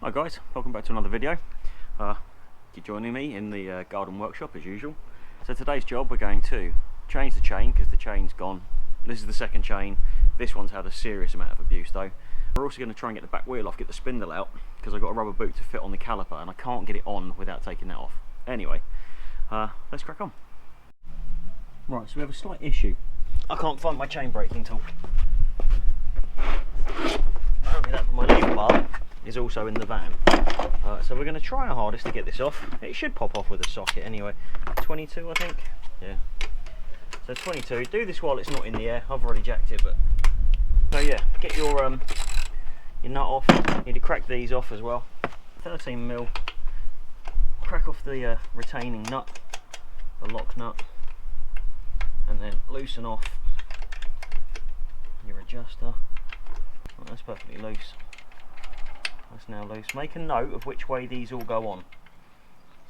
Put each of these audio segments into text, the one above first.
Hi guys, welcome back to another video. You're joining me in the garden workshop as usual. So today's job, we're going to change the chain because the chain's gone. This is the second chain. This one's had a serious amount of abuse though. We're also going to try and get the back wheel off, get the spindle out, because I've got a rubber boot to fit on the caliper and I can't get it on without taking that off. Anyway, let's crack on. Right, so we have a slight issue. I can't find my chain braking tool. Apparently that for my lever bar is also in the van. So we're going to try our hardest to get this off. It should pop off with a socket anyway. 22 I think, yeah. So 22, do this while it's not in the air. I've already jacked it, but... So yeah, get your nut off. You need to crack these off as well. 13mm. Crack off the retaining nut, the lock nut, and then loosen off your adjuster. Well, that's perfectly loose. That's now loose. Make a note of which way these all go on.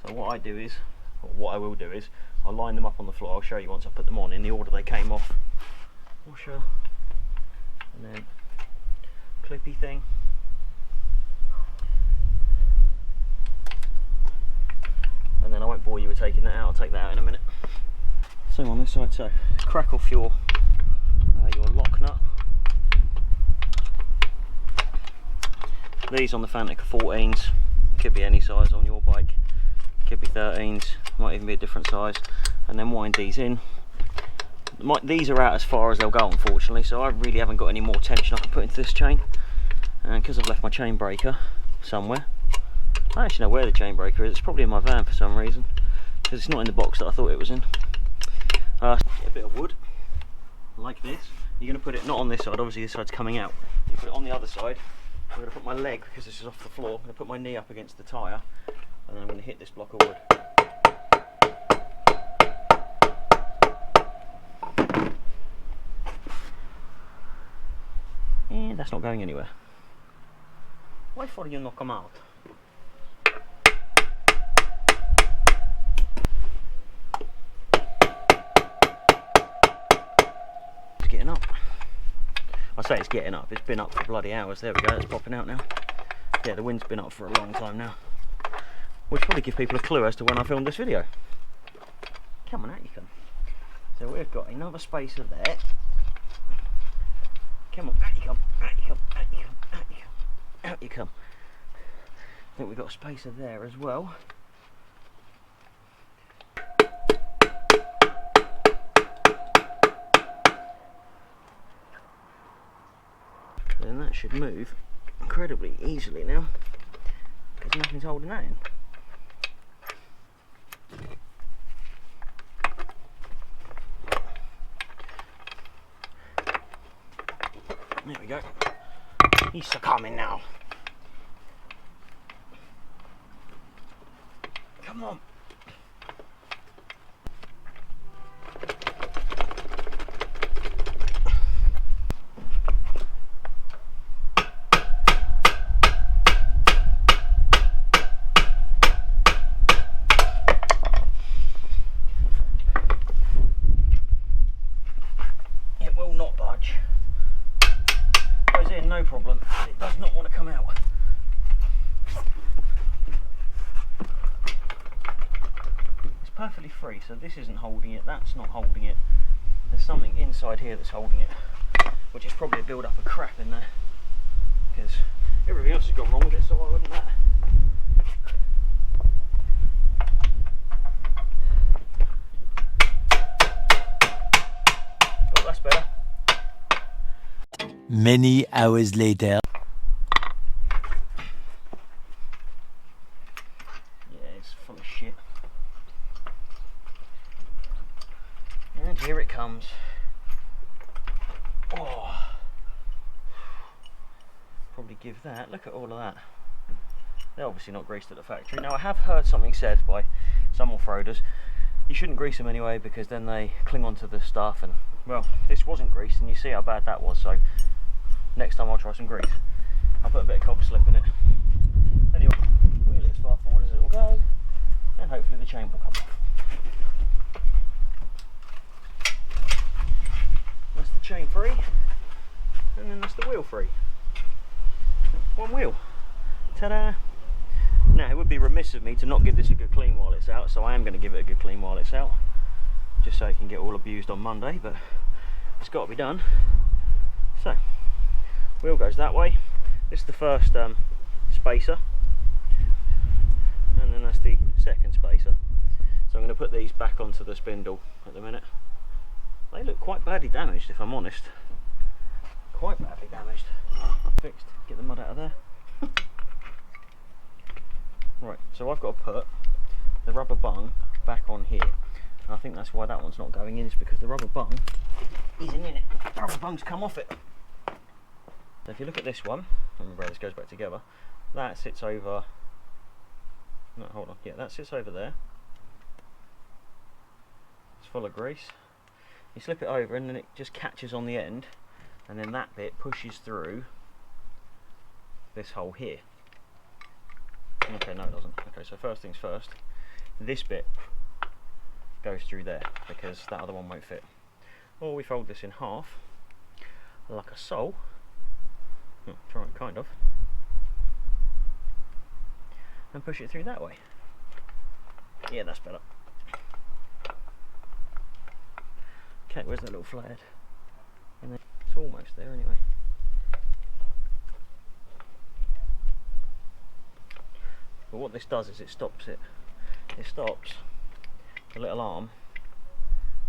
So what I do is, or what I will do is, I'll line them up on the floor. I'll show you once I put them on in the order they came off. Washer, and then clippy thing. And then I won't bore you with taking that out. I'll take that out in a minute. Same on this side. So crack off your lock nut. These on the Fantic are 14s, could be any size on your bike, could be 13s, might even be a different size, and then wind these in. These are out as far as they'll go unfortunately, so I really haven't got any more tension I can put into this chain, and because I've left my chain breaker somewhere, I don't actually know where the chain breaker is. It's probably in my van for some reason, because it's not in the box that I thought it was in. Get a bit of wood, like this. You're going to put it not on this side, obviously this side's coming out, you put it on the other side. I'm going to put my leg, because this is off the floor, I'm going to put my knee up against the tyre and then I'm going to hit this block of wood. And that's not going anywhere. Why for you knock them out? It's getting up. I say it's getting up, it's been up for bloody hours. There we go, it's popping out now. Yeah, the wind's been up for a long time now. Which probably give people a clue as to when I filmed this video. Come on, out you come. So we've got another spacer there. Come on, out you come, out you come, out you come, out you come, out you come. I think we've got a spacer there as well. Then that should move incredibly easily now, because nothing's holding that in. There we go. He's succumbing now. Come on. No problem, it does not want to come out. It's perfectly free, so this isn't holding it, that's not holding it. There's something inside here that's holding it, which is probably a build up of crap in there, because everything else has gone wrong with it, so why wouldn't that? Oh, that's better. Many hours later. Yeah, it's full of shit. And here it comes. Oh. Probably give that, look at all of that. They're obviously not greased at the factory. Now I have heard something said by some off-roaders, you shouldn't grease them anyway because then they cling onto the stuff, and well, this wasn't greased and you see how bad that was, so next time I'll try some grease. I'll put a bit of copper slip in it. Anyway, wheel it as far forward as it will go, and hopefully the chain will come off. That's the chain free, and then that's the wheel free. One wheel. Ta-da! Now it would be remiss of me to not give this a good clean while it's out, so I am going to give it a good clean while it's out, just so it can get all abused on Monday, but it's got to be done. So, wheel goes that way. This is the first spacer, and then that's the second spacer. So I'm going to put these back onto the spindle at the minute. They look quite badly damaged, if I'm honest. Quite badly damaged. Fixed. Get the mud out of there. Right, so I've got to put the rubber bung back on here. And I think that's why that one's not going in, is because the rubber bung isn't in it. The rubber bung's come off it. So if you look at this one, remember how this goes back together, that sits over, no, hold on, yeah, that sits over there. It's full of grease. You slip it over and then it just catches on the end, and then that bit pushes through this hole here. Okay, no it doesn't. Okay, so first things first, this bit goes through there because that other one won't fit. Or we fold this in half, like a so. Try it, kind of, and push it through that way. Yeah, that's better. Okay, where's that little flathead? And then it's almost there anyway. But what this does is it stops it. It stops the little arm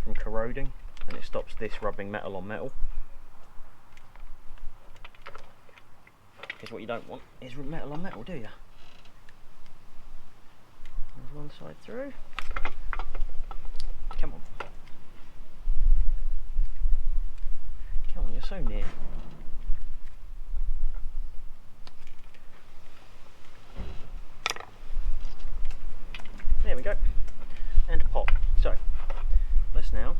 from corroding, and it stops this rubbing metal on metal. Because what you don't want is metal on metal, do you? There's one side through. Come on. Come on, you're so near. There we go. And pop. So, let's now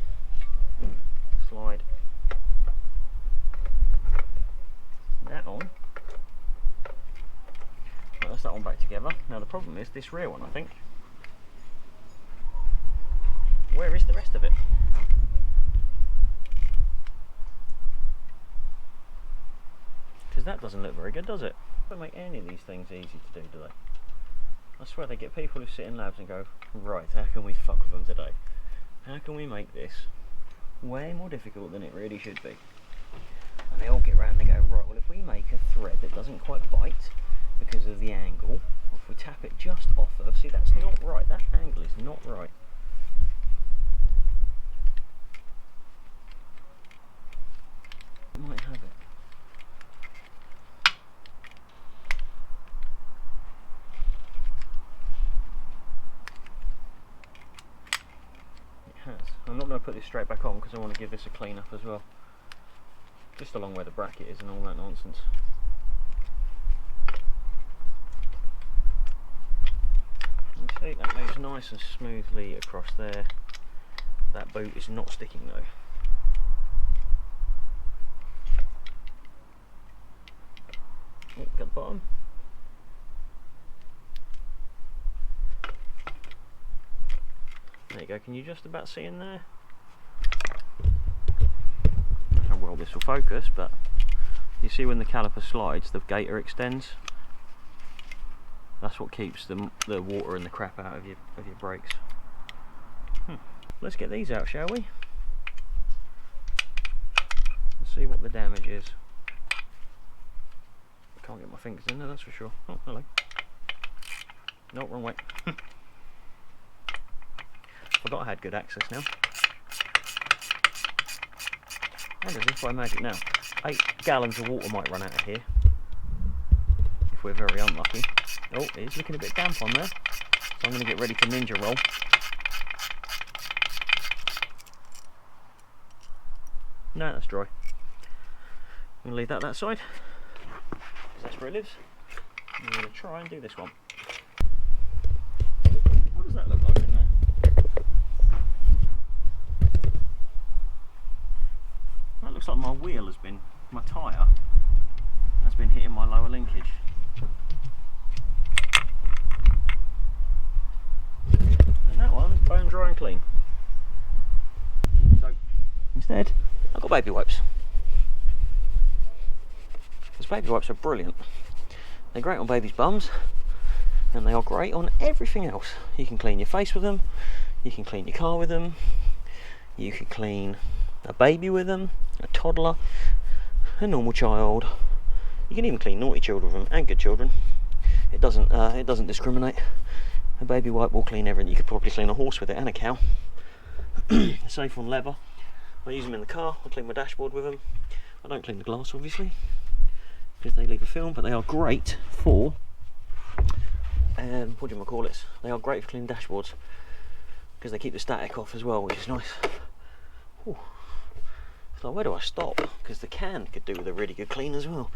slide that on. That's that one back together. Now the problem is this rear one, I think. Where is the rest of it? Because that doesn't look very good, does it? Don't make any of these things easy to do they? I swear they get people who sit in labs and go, right, how can we fuck with them today? How can we make this way more difficult than it really should be? And they all get around and go, right, well if we make a thread that doesn't quite bite because of the angle, or if we tap it just off of, see that's not right, that angle is not right. Might have it. It has. I'm not going to put this straight back on because I want to give this a clean up as well. Just along where the bracket is and all that nonsense. You see, that moves nice and smoothly across there. That boot is not sticking though. Oh, got the bottom. There you go, can you just about see in there? I don't know how well this will focus, but you see when the caliper slides, the gaiter extends. That's what keeps the water and the crap out of your brakes. Let's get these out, shall we? Let's see what the damage is. I can't get my fingers in there, that's for sure. Oh, hello. No, wrong way. Forgot I had good access now. And as if by magic now, 8 gallons of water might run out of here. If we're very unlucky. Oh, it is looking a bit damp on there. So I'm going to get ready to ninja roll. No, that's dry. I'm going to leave that side. Because that's where it lives. I'm going to try and do this one. What does that look like in there? That looks like my wheel has been, my tyre has been hitting my lower linkage. And that one's bone dry and clean. So instead, I've got baby wipes. Because baby wipes are brilliant. They're great on babies' bums, and they are great on everything else. You can clean your face with them, you can clean your car with them, you can clean a baby with them, a toddler, a normal child. You can even clean naughty children with them and good children. It doesn't discriminate. A baby wipe will clean everything. You could probably clean a horse with it and a cow. Safe on leather. I use them in the car. I clean my dashboard with them. I don't clean the glass obviously because they leave a film, but they are great for what do you call it? They are great for cleaning dashboards because they keep the static off as well, which is nice. Ooh. It's like, where do I stop? Because the can could do with a really good clean as well.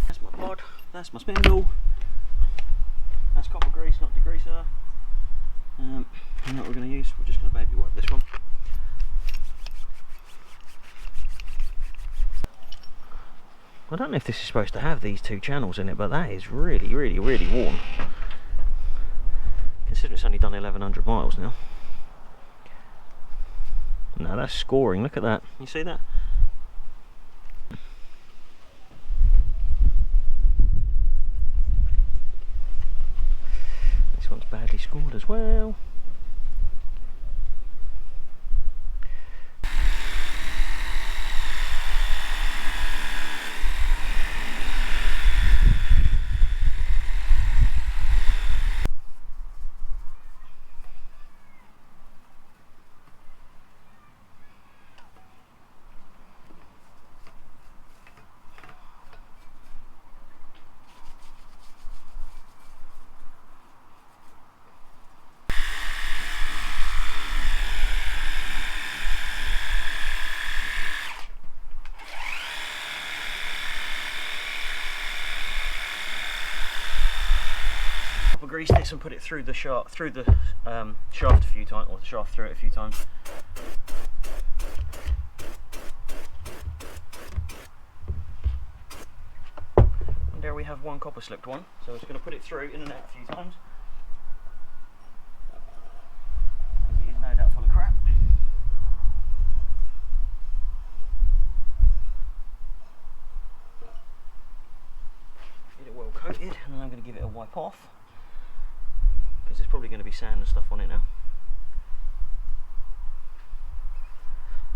That's my pod, that's my spindle, that's copper grease, not degreaser. And what we're going to use, we're just going to baby wipe this one. I don't know if this is supposed to have these two channels in it, but that is really worn. Consider it's only done 1100 miles now. No, that's scoring, look at that. You see that? This one's badly scored as well. Grease this and put it through the shaft, shaft a few times, or the shaft through it a few times. And there we have one copper slipped one, so I'm just going to put it through in and out a few times. It is no doubt full of crap. Get it well coated, and then I'm going to give it a wipe off. Because there's probably going to be sand and stuff on it now.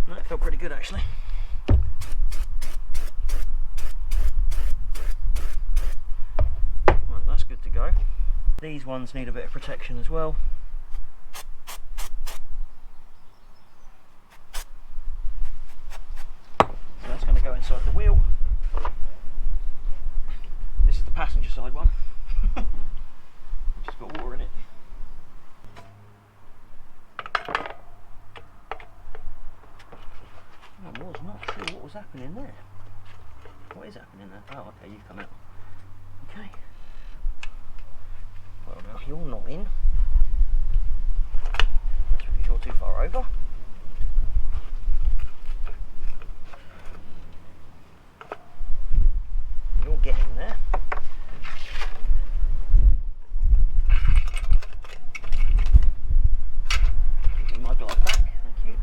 No, it felt pretty good actually. Right, that's good to go. These ones need a bit of protection as well. So that's going to go inside the wheel. This is the passenger side one. Just got water in it. I was not sure what was happening there. What is happening there? Oh, okay, you've come out. Okay. Well, now you're not in. That's because you're too far over. You're getting there. Give me my glove back, thank you.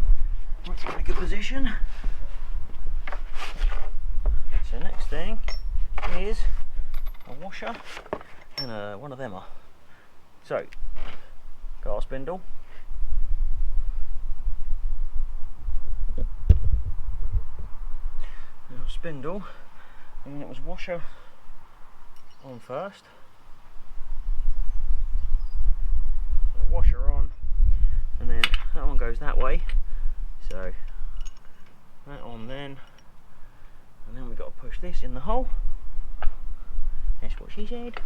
That's in a good position. So next thing is a washer and one of them. So, got our spindle. Our spindle, and it was washer on first. So washer on, and then that one goes that way. So that on then, and then we've got to push this in the hole. That's what she said.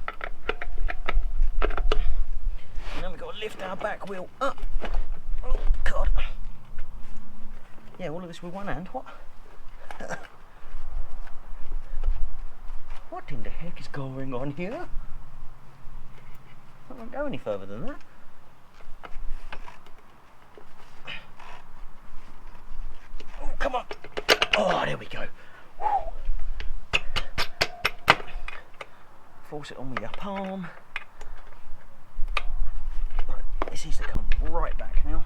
And then we've got to lift our back wheel up. Oh God. Yeah, all of this with one hand. What? What in the heck is going on here? I won't go any further than that. Oh, come on. Oh, there we go. Force it on with your palm. this needs to come right back now.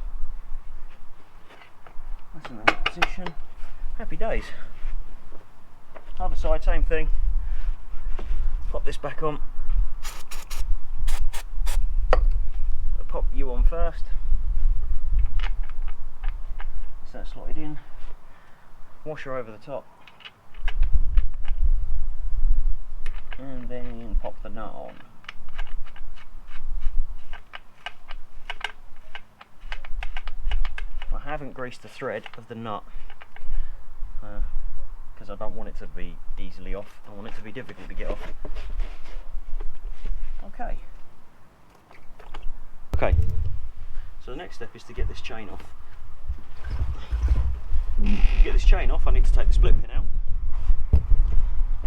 That's in the right position. Happy days. Other side, same thing. Pop this back on. I'll pop you on first. That's that slotted in. Washer over the top. And then pop the nut on. I haven't greased the thread of the nut because I don't want it to be easily off. I want it to be difficult to get off. Okay. Okay. So the next step is to get this chain off. To get this chain off, I need to take the split pin out.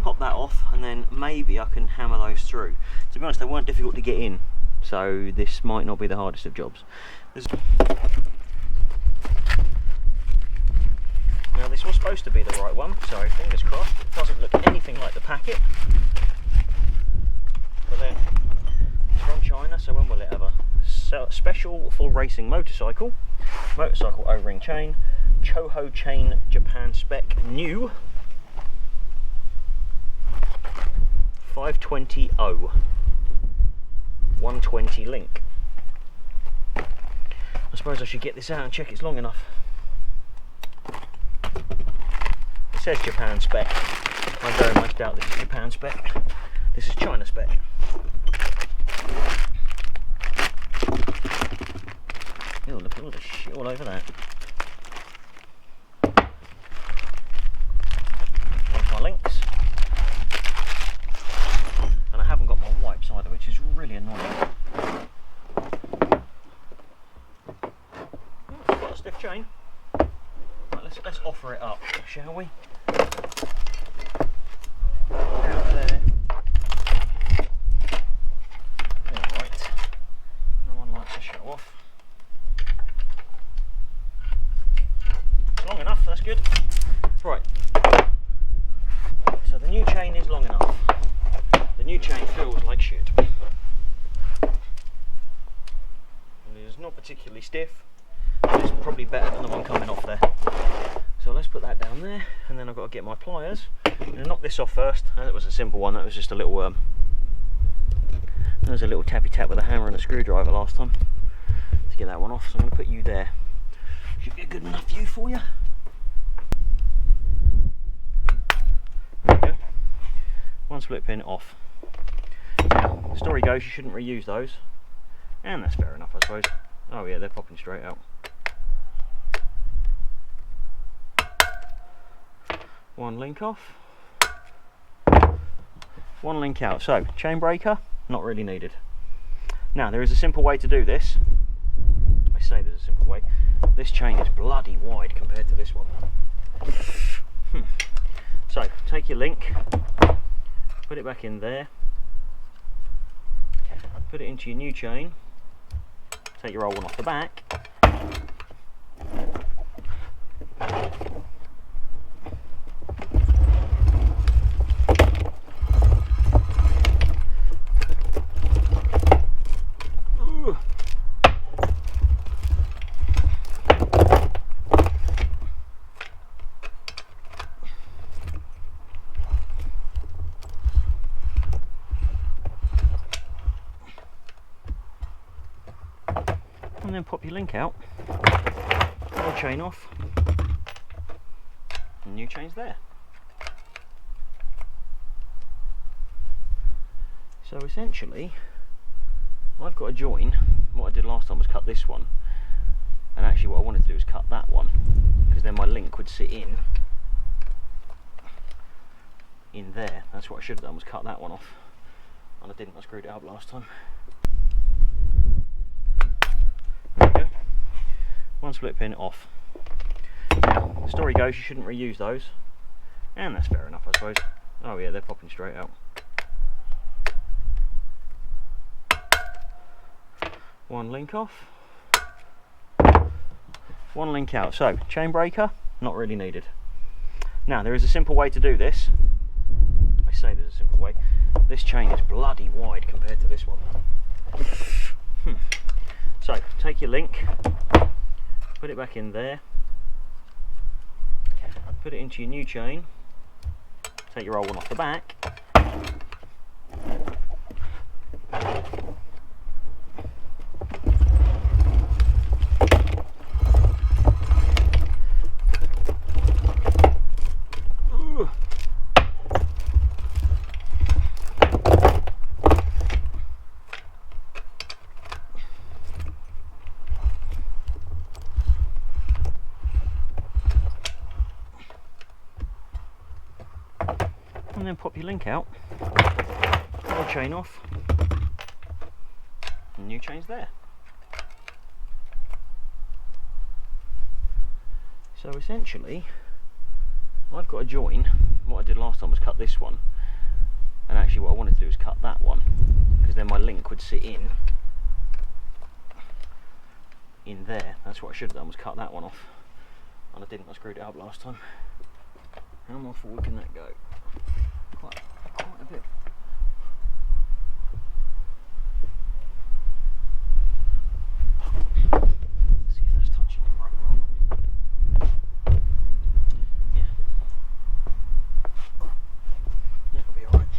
Pop that off, and then maybe I can hammer those through. To be honest, they weren't difficult to get in, so this might not be the hardest of jobs. Now this was supposed to be the right one, so fingers crossed. It doesn't look anything like the packet, but then it's from China, so when will it ever? So, special for racing motorcycle O-ring chain, Choho chain, Japan spec, new 520O 120 link. I suppose I should get this out and check it's long enough. It says Japan spec. I very much doubt this is Japan spec. This is China spec. Ew, look at all the shit all over that. There's my links. And I haven't got my wipes either, which is really annoying. I've got a stiff chain. Right, let's offer it up, shall we? Out there. Alright. No one likes to show off. It's long enough, that's good. Right. So the new chain is long enough. The new chain feels like shit. It is not particularly stiff. It's probably better than the one coming off there. So let's put that down there, and then I've got to get my pliers. I'm going to knock this off first. That was a simple one. That was just a little there was a little tappy tap with a hammer and a screwdriver last time to get that one off. So I'm going to put you there. Should be a good enough view for you. There we go. One split pin off. Now, the story goes you shouldn't reuse those, and that's fair enough, I suppose. Oh yeah, they're popping straight out. One link off, one link out. So, chain breaker, not really needed. Now, there is a simple way to do this. I say there's a simple way. This chain is bloody wide compared to this one. So, take your link, put it back in there, put it into your new chain, take your old one off the back, and then pop your link out, old chain off, and new chain's there. So essentially, I've got to join. What I did last time was cut this one, and actually what I wanted to do was cut that one, because then my link would sit in there. That's what I should have done, was cut that one off, and I didn't. I screwed it up last time. One split pin off. Now, the story goes you shouldn't reuse those, and that's fair enough, I suppose. Oh yeah, they're popping straight out. One link off, one link out. So, chain breaker, not really needed. Now, there is a simple way to do this. I say there's a simple way. This chain is bloody wide compared to this one. So take your link, put it back in there, put it into your new chain, take your old one off the back, and then pop your link out, pull the chain off, and new chain's there. So essentially, I've got a join. What I did last time was cut this one, and actually what I wanted to do is cut that one, because then my link would sit in there. That's what I should have done, was cut that one off, and I didn't. I screwed it up last time. How more forward can that go? Quite a bit. Let's see if that's touching the rubber or not. Yeah. That'll be alright.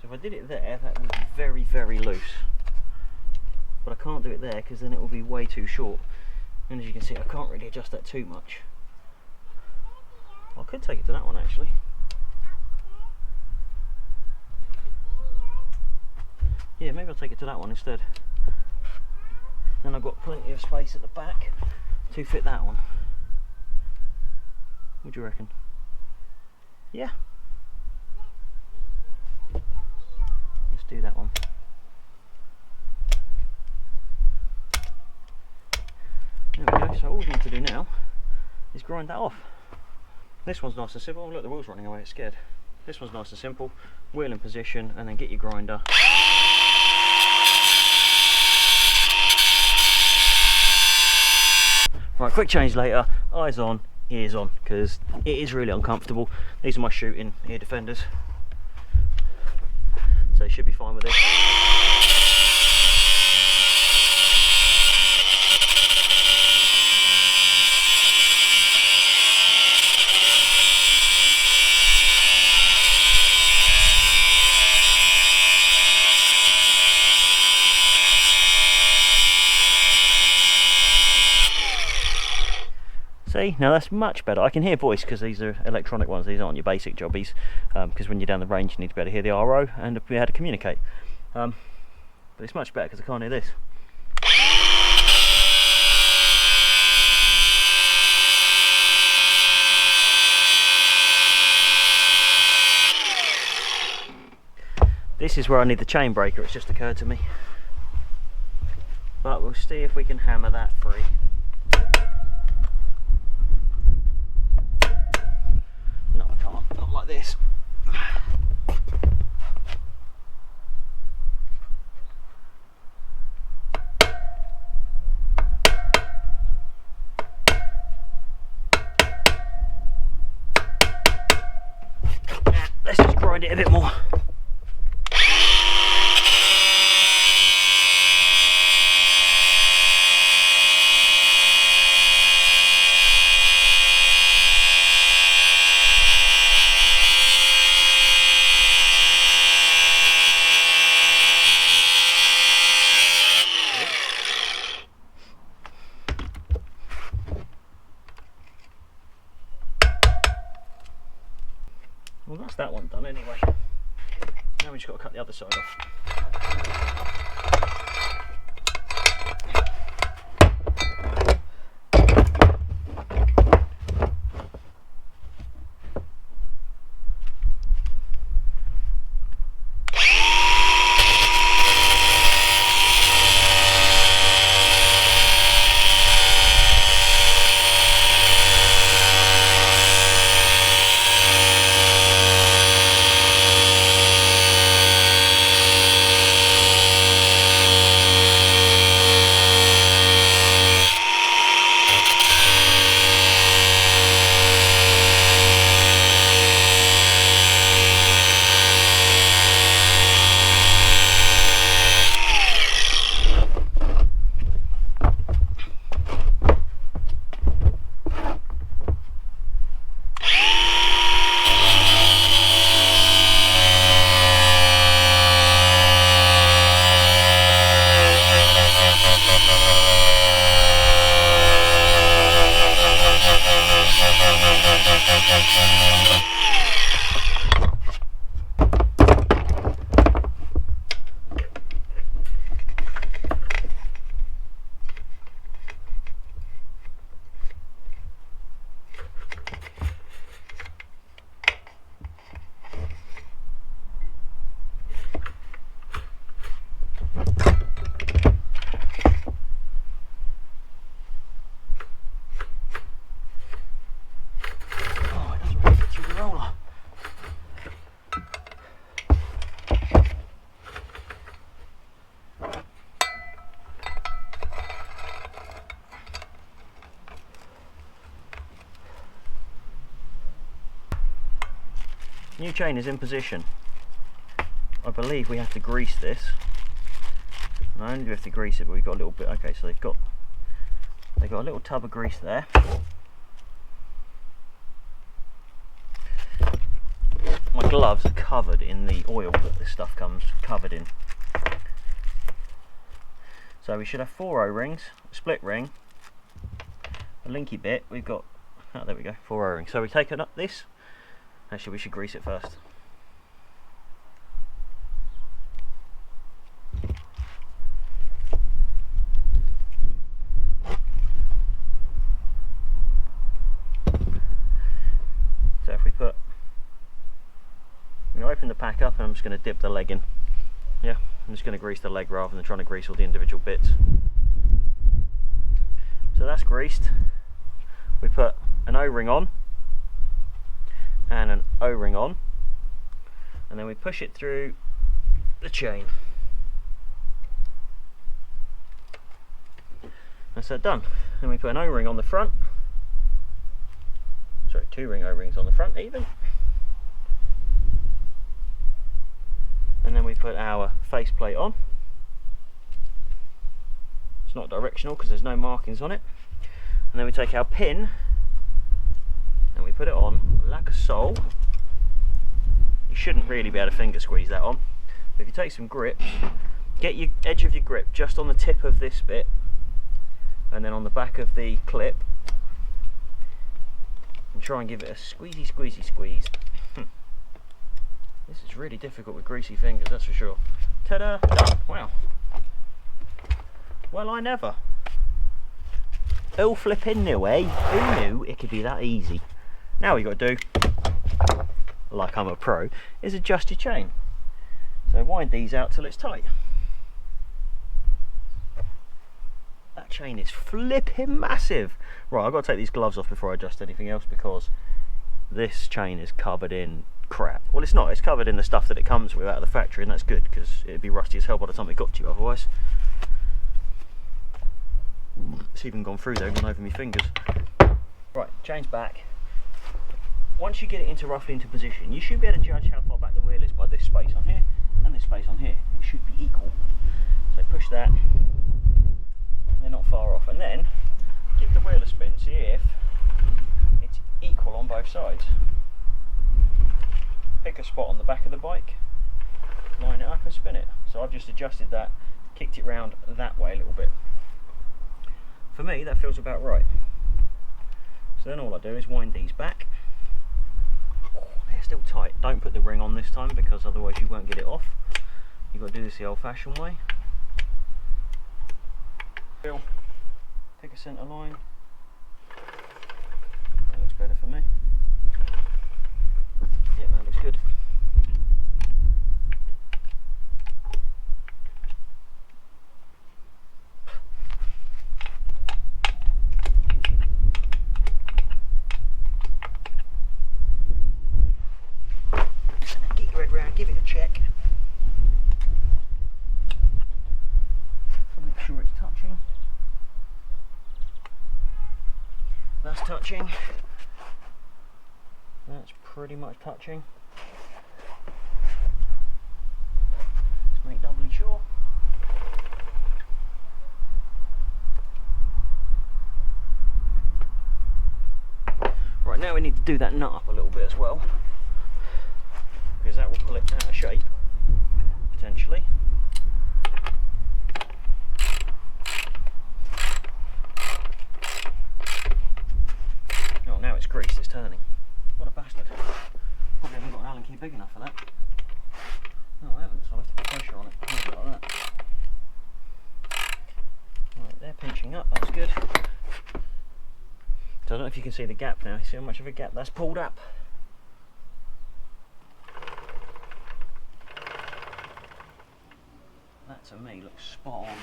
So if I did it there, that would be very, very loose. But I can't do it there because then it will be way too short. And as you can see, I can't really adjust that too much. I could take it to that one actually. Yeah, maybe I'll take it to that one instead. Then I've got plenty of space at the back to fit that one. What do you reckon? Yeah. Let's do that one. There we go, so all we need to do now is grind that off. This one's nice and simple. Oh, look, the wheel's running away, it's scared. This one's nice and simple. Wheel in position and then get your grinder. Right, quick change later. Eyes on, ears on, because it is really uncomfortable. These are my shooting ear defenders. So you should be fine with this. See, now that's much better. I can hear voice because these are electronic ones, these aren't your basic jobbies, because when you're down the range you need to be able to hear the RO and be able to communicate. But it's much better because I can't hear this. This is where I need the chain breaker, it's just occurred to me. But we'll see if we can hammer that free. No, I can't, not like this. Let's just grind it a bit more. Well, that's that one done anyway. Now we just got to cut the other side off. New chain is in position. I believe we have to grease this. Not only do we have to grease it, but we've got a little bit. Okay, so they've got a little tub of grease there. My gloves are covered in the oil that this stuff comes covered in. So we should have 4 O-rings, a split ring, a linky bit. We've got, oh, there we go, 4 O-rings. So we've taken up this. Actually, we should grease it first. So if we put, I'm going to open the pack up and I'm just going to dip the leg in. Yeah, I'm just going to grease the leg rather than trying to grease all the individual bits. So that's greased. We put an O-ring on and an O-ring on, and then we push it through the chain. That's that done. Then we put an O-ring on the front. Sorry, 2 ring O-rings on the front even. And then we put our faceplate on. It's not directional because there's no markings on it. And then we take our pin and we put it on like a sole. You shouldn't really be able to finger squeeze that on. But if you take some grip, get your edge of your grip just on the tip of this bit and then on the back of the clip, and try and give it a squeezy squeezy squeeze. This is really difficult with greasy fingers, that's for sure. Ta-da! Done! Wow. Well, I never. Who flipping knew, eh? Who knew it could be that easy? Now what you got to do, like I'm a pro, is adjust your chain. So wind these out till it's tight. That chain is flipping massive. Right, I've got to take these gloves off before I adjust anything else because this chain is covered in crap. Well, it's not, it's covered in the stuff that it comes with out of the factory, and that's good because it'd be rusty as hell by the time it got to you otherwise. It's even gone through there and gone over my fingers. Right, chain's back. Once you get it roughly into position, you should be able to judge how far back the wheel is by this space on here and this space on here. It should be equal. So push that, they're not far off, and then give the wheel a spin, see if it's equal on both sides. Pick a spot on the back of the bike, line it up and spin it. So I've just adjusted that, kicked it round that way a little bit. For me, that feels about right. So then all I do is wind these back. Oh, they're still tight. Don't put the ring on this time because otherwise you won't get it off. You've got to do this the old-fashioned way. Pick a centre line. That looks better for me. Yeah, that looks good. Get your head round, give it a check. Make sure it's touching. That's touching. That's pretty much touching. Let's make doubly sure. Right, now we need to do that nut up a little bit as well, because that will pull it out of shape, potentially. Oh, now it's greased, it's turning. What a bastard. Probably haven't got an Allen key big enough for that. No, I haven't, so I'll have to put pressure on it. Like that. Right, they're pinching up, that's good. So I don't know if you can see the gap now. See how much of a gap that's pulled up? That to me looks spot on.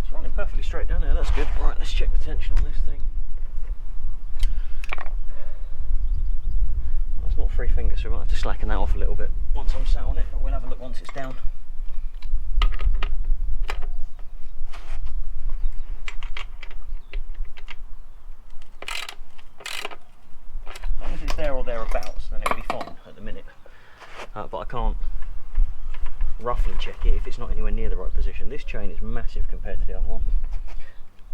It's running perfectly straight down there, that's good. Right, let's check the tension on this thing. That's not 3 fingers, so we might have to slacken that off a little bit once I'm sat on it, but we'll have a look once it's down. whereabouts, then it'll be fine at the minute. But I can't roughly check it if it's not anywhere near the right position. This chain is massive compared to the other one,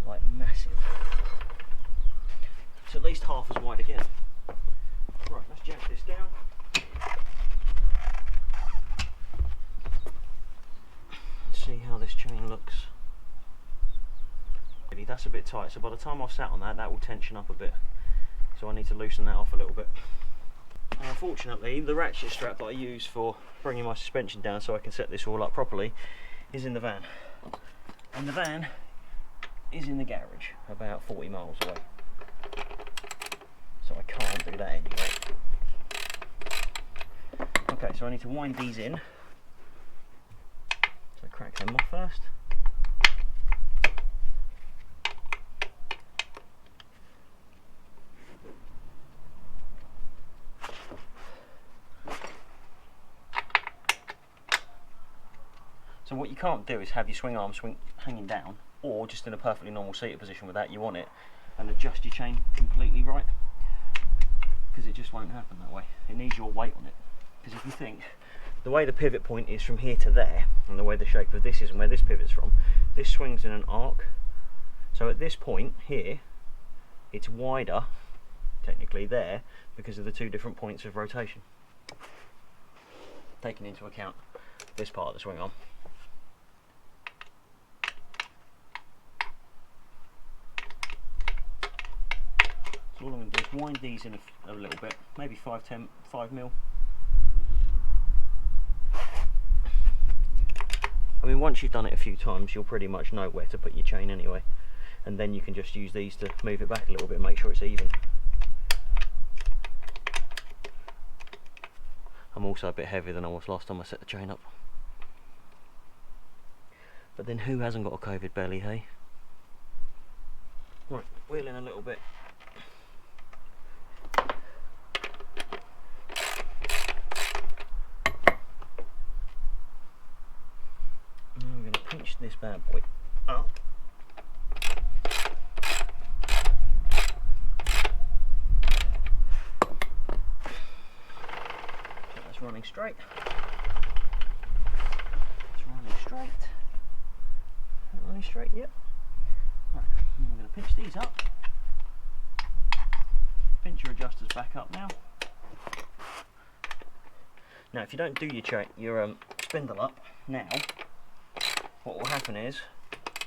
like massive. It's at least half as wide again. Right, let's jack this down. See how this chain looks. That's a bit tight, so by the time I've sat on that, that will tension up a bit. So I need to loosen that off a little bit. And unfortunately, the ratchet strap that I use for bringing my suspension down so I can set this all up properly is in the van. And the van is in the garage, about 40 miles away. So I can't do that anyway. Okay, so I need to wind these in. So crack them off first. So what you can't do is have your swing arm hanging down, or just in a perfectly normal seated position without you on it, and adjust your chain completely right, because it just won't happen that way. It needs your weight on it. Because if you think, the way the pivot point is from here to there, and the way the shape of this is and where this pivots from, this swings in an arc. So at this point here, it's wider, technically there, because of the two different points of rotation, taking into account this part of the swing arm. So all I'm going to do is wind these in a little bit, maybe 5 mil. I mean, once you've done it a few times, you'll pretty much know where to put your chain anyway, and then you can just use these to move it back a little bit, make sure it's even. I'm also a bit heavier than I was last time I set the chain up. But then who hasn't got a COVID belly, hey? Right, wheel in a little bit. Now we're going to pinch this bad boy up. So that's running straight. It's running straight. Running straight, yep. Right, I'm going to pinch these up. Pinch your adjusters back up now. Now, if you don't do your spindle up now, what will happen is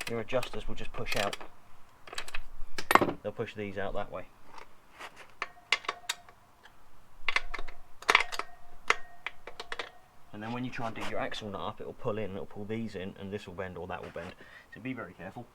your adjusters will just push out. They'll push these out that way. And then when you try and do your axle nut up, it will pull in, it will pull these in, and this will bend or that will bend. So be very careful.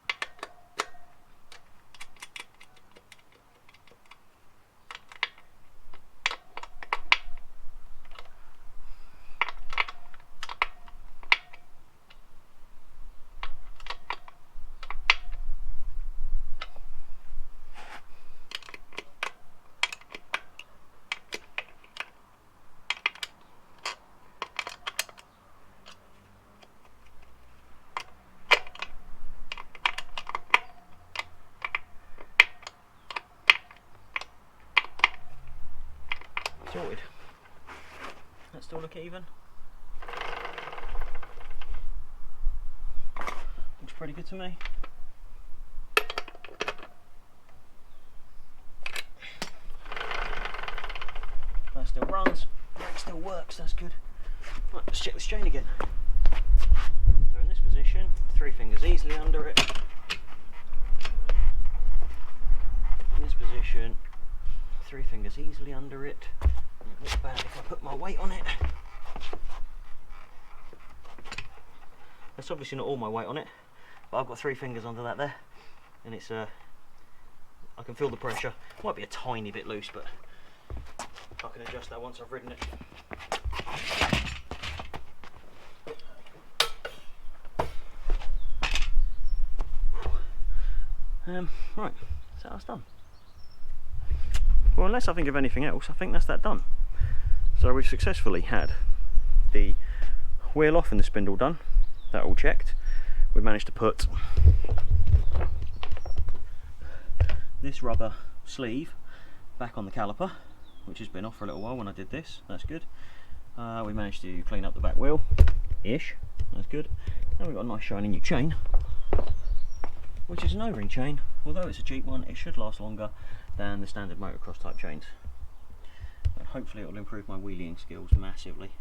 Sorted. That still look even? Looks pretty good to me. That still runs, brake still works, that's good. Right, let's check this chain again. So in this position, 3 fingers easily under it. In this position, 3 fingers easily under it. Not bad if I put my weight on it. That's obviously not all my weight on it, but I've got 3 fingers under that there, and it's I can feel the pressure. Might be a tiny bit loose, but I can adjust that once I've ridden it. Right, so that's done. Well, unless I think of anything else, I think that's that done. So we've successfully had the wheel off and the spindle done. That all checked. We've managed to put this rubber sleeve back on the caliper. which has been off for a little while when I did this. That's good. We managed to clean up the back wheel ish. That's good. And we've got a nice shiny new chain, which is an O-ring chain. Although it's a cheap one, it should last longer than the standard motocross type chains, and hopefully it will improve my wheeling skills massively.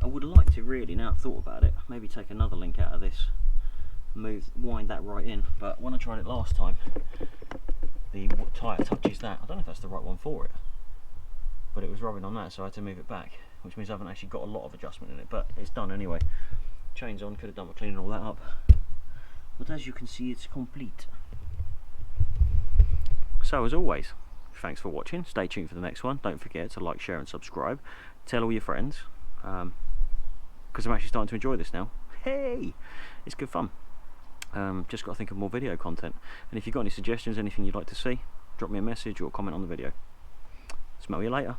I would like to really, now I've thought about it, maybe take another link out of this, wind that right in, but when I tried it last time, the tyre touches that. I don't know if that's the right one for it, but it was rubbing on that, so I had to move it back, which means I haven't actually got a lot of adjustment in it, but it's done anyway. Chains on, could have done with cleaning all that up, but as you can see, it's complete. So as always, thanks for watching. Stay tuned for the next one. Don't forget to like, share and subscribe. Tell all your friends, because I'm actually starting to enjoy this now. Hey, it's good fun. Just got to think of more video content, and if you've got any suggestions, anything you'd like to see, drop me a message or comment on the video. Smell you later.